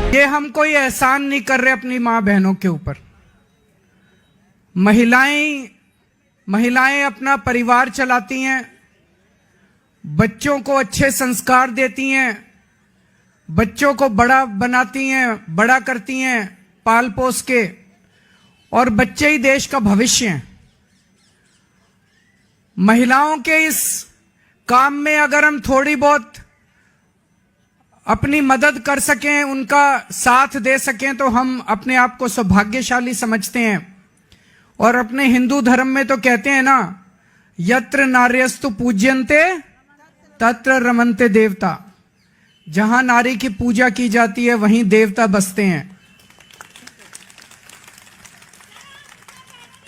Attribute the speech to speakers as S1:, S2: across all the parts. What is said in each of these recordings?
S1: ये हम कोई एहसान नहीं कर रहे अपनी माँ बहनों के ऊपर। महिलाएं अपना परिवार चलाती हैं, बच्चों को अच्छे संस्कार देती हैं, बच्चों को बड़ा बनाती हैं, बड़ा करती हैं पाल पोस के, और बच्चे ही देश का भविष्य हैं। महिलाओं के इस काम में अगर हम थोड़ी बहुत अपनी मदद कर सकें, उनका साथ दे सकें, तो हम अपने आप को सौभाग्यशाली समझते हैं। और अपने हिंदू धर्म में तो कहते हैं ना, यत्र नार्यस्तु पूज्यन्ते तत्र रमन्ते देवता। जहां नारी की पूजा की जाती है वहीं देवता बसते हैं।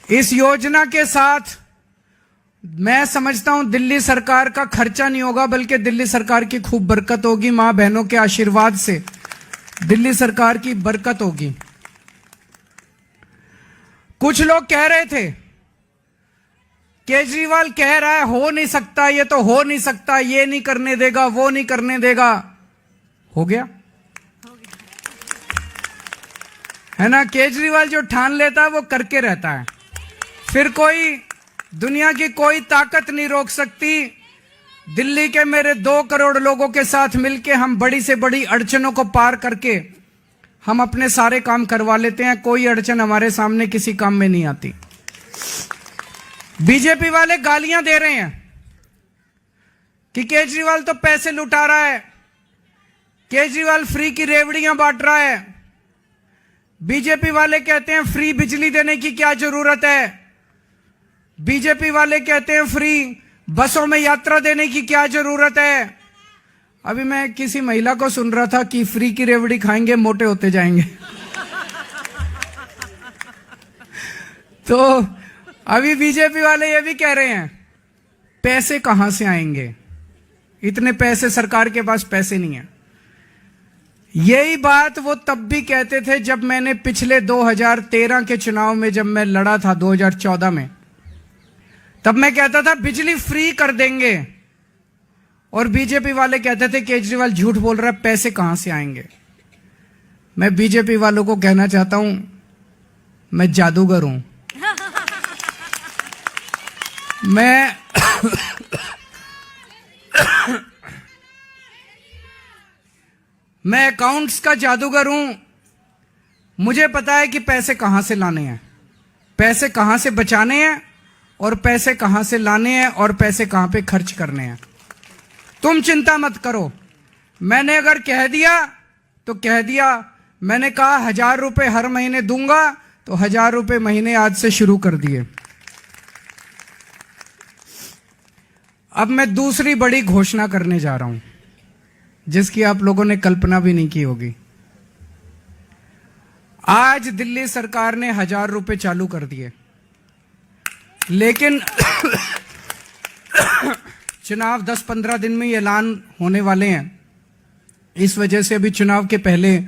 S1: इस योजना के साथ मैं समझता हूं दिल्ली सरकार का खर्चा नहीं होगा, बल्कि दिल्ली सरकार की खूब बरकत होगी। मां बहनों के आशीर्वाद से दिल्ली सरकार की बरकत होगी। कुछ लोग कह रहे थे केजरीवाल कह रहा है हो नहीं सकता, ये तो हो नहीं सकता, ये नहीं करने देगा, वो नहीं करने देगा। हो गया है ना। केजरीवाल जो ठान लेता है वो करके रहता है, फिर कोई दुनिया की कोई ताकत नहीं रोक सकती। दिल्ली के मेरे 2 करोड़ लोगों के साथ मिलके हम बड़ी से बड़ी अड़चनों को पार करके हम अपने सारे काम करवा लेते हैं। कोई अड़चन हमारे सामने किसी काम में नहीं आती। बीजेपी वाले गालियां दे रहे हैं कि केजरीवाल तो पैसे लुटा रहा है, केजरीवाल फ्री की रेवड़ियां बांट रहा है। बीजेपी वाले कहते हैं फ्री बिजली देने की क्या जरूरत है, बीजेपी वाले कहते हैं फ्री बसों में यात्रा देने की क्या जरूरत है। अभी मैं किसी महिला को सुन रहा था कि फ्री की रेवड़ी खाएंगे मोटे होते जाएंगे। तो अभी बीजेपी वाले ये भी कह रहे हैं पैसे कहां से आएंगे, इतने पैसे सरकार के पास पैसे नहीं है। यही बात वो तब भी कहते थे जब मैंने पिछले 2013 के चुनाव में जब मैं लड़ा था 2014 में, तब मैं कहता था बिजली फ्री कर देंगे, और बीजेपी वाले कहते थे केजरीवाल झूठ बोल रहा है, पैसे कहां से आएंगे। मैं बीजेपी वालों को कहना चाहता हूं मैं जादूगर हूं। मैं अकाउंट्स का जादूगर हूं। मुझे पता है कि पैसे कहां से लाने हैं, पैसे कहां से बचाने हैं, और पैसे कहां से लाने हैं, और पैसे कहां पे खर्च करने हैं। तुम चिंता मत करो। मैंने अगर कह दिया तो कह दिया। मैंने कहा 1000 रुपए हर महीने दूंगा, तो 1000 रुपए महीने आज से शुरू कर दिए। अब मैं दूसरी बड़ी घोषणा करने जा रहा हूं, जिसकी आप लोगों ने कल्पना भी नहीं की होगी। आज दिल्ली सरकार ने 1000 रुपए चालू कर दिए, लेकिन चुनाव 10-15 दिन में ऐलान होने वाले हैं। इस वजह से अभी चुनाव के पहले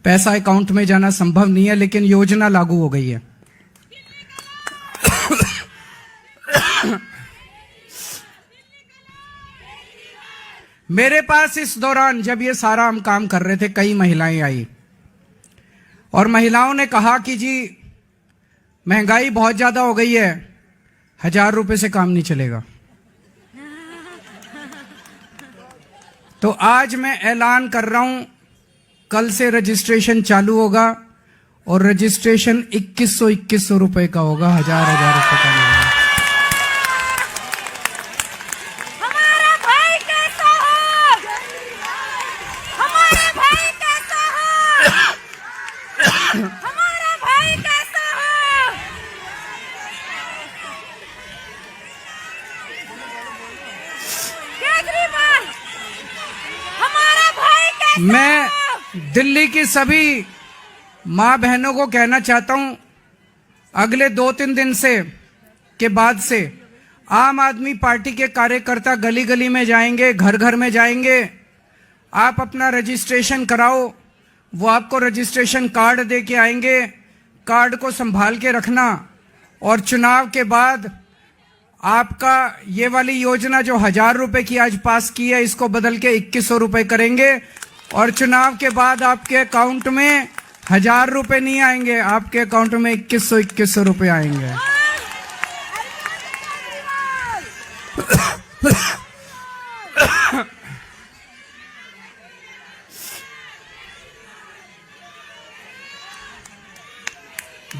S1: पैसा अकाउंट में जाना संभव नहीं है, लेकिन योजना लागू हो गई है। मेरे पास इस दौरान जब ये सारा हम काम कर रहे थे, कई महिलाएं आई और महिलाओं ने कहा कि जी महंगाई बहुत ज्यादा हो गई है, 1000 रुपए से काम नहीं चलेगा। तो आज मैं ऐलान कर रहा हूं, कल से रजिस्ट्रेशन चालू होगा, और रजिस्ट्रेशन 2100 रुपए का होगा, 1000 रुपए का नहीं होगा।
S2: हमारा भाई कैसा हो? हमारा भाई कैसा हो? हमारा भाई कैसा हो? केजरीवाल हमारा भाई कैसा हो?
S1: मैं दिल्ली की सभी मां बहनों को कहना चाहता हूं, अगले 2-3 दिन से के बाद से आम आदमी पार्टी के कार्यकर्ता गली गली में जाएंगे, घर घर में जाएंगे। आप अपना रजिस्ट्रेशन कराओ, वो आपको रजिस्ट्रेशन कार्ड दे के आएंगे। कार्ड को संभाल के रखना, और चुनाव के बाद आपका ये वाली योजना जो 1000 रुपए की आज पास की है, इसको बदल के 2100 रुपए करेंगे। और चुनाव के बाद आपके अकाउंट में 1000 रुपए नहीं आएंगे, आपके अकाउंट में 2100 रुपए आएंगे।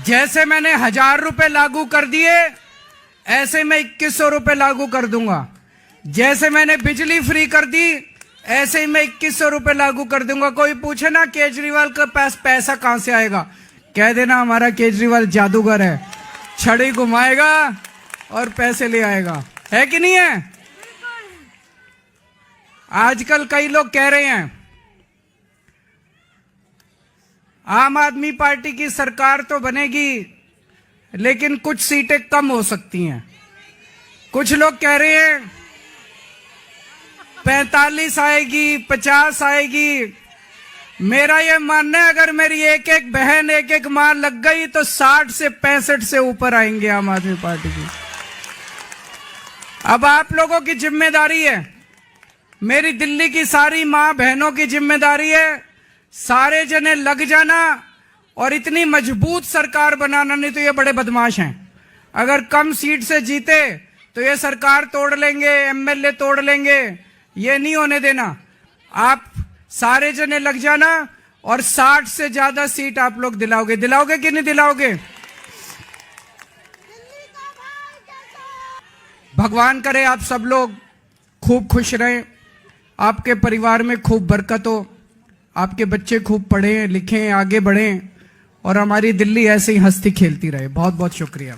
S1: जैसे मैंने 1000 रुपए लागू कर दिए, ऐसे मैं 2100 रुपए लागू कर दूंगा। जैसे मैंने बिजली फ्री कर दी, ऐसे ही मैं 2100 रुपए लागू कर दूंगा। कोई पूछे ना केजरीवाल के पास पैसा कहां से आएगा, कह देना हमारा केजरीवाल जादूगर है, छड़ी घुमाएगा और पैसे ले आएगा। है कि नहीं है? आजकल कई लोग कह रहे हैं आम आदमी पार्टी की सरकार तो बनेगी, लेकिन कुछ सीटें कम हो सकती हैं। कुछ लोग कह रहे हैं 45 आएगी, 50 आएगी। मेरा यह मानना है अगर मेरी एक एक बहन, एक एक मां लग गई तो 60 से 65 से ऊपर आएंगे आम आदमी पार्टी की। अब आप लोगों की जिम्मेदारी है, मेरी दिल्ली की सारी मां बहनों की जिम्मेदारी है, सारे जने लग जाना और इतनी मजबूत सरकार बनाना। नहीं तो ये बड़े बदमाश हैं, अगर कम सीट से जीते तो ये सरकार तोड़ लेंगे, एमएलए तोड़ लेंगे। ये नहीं होने देना। आप सारे जने लग जाना और 60 से ज्यादा सीट आप लोग दिलाओगे। दिलाओगे कि नहीं दिलाओगे? भगवान करे आप सब लोग खूब खुश रहें, आपके परिवार में खूब बरकत हो, आपके बच्चे खूब पढ़ें लिखें, आगे बढ़ें और हमारी दिल्ली ऐसे ही हंसती खेलती रहे। बहुत बहुत शुक्रिया।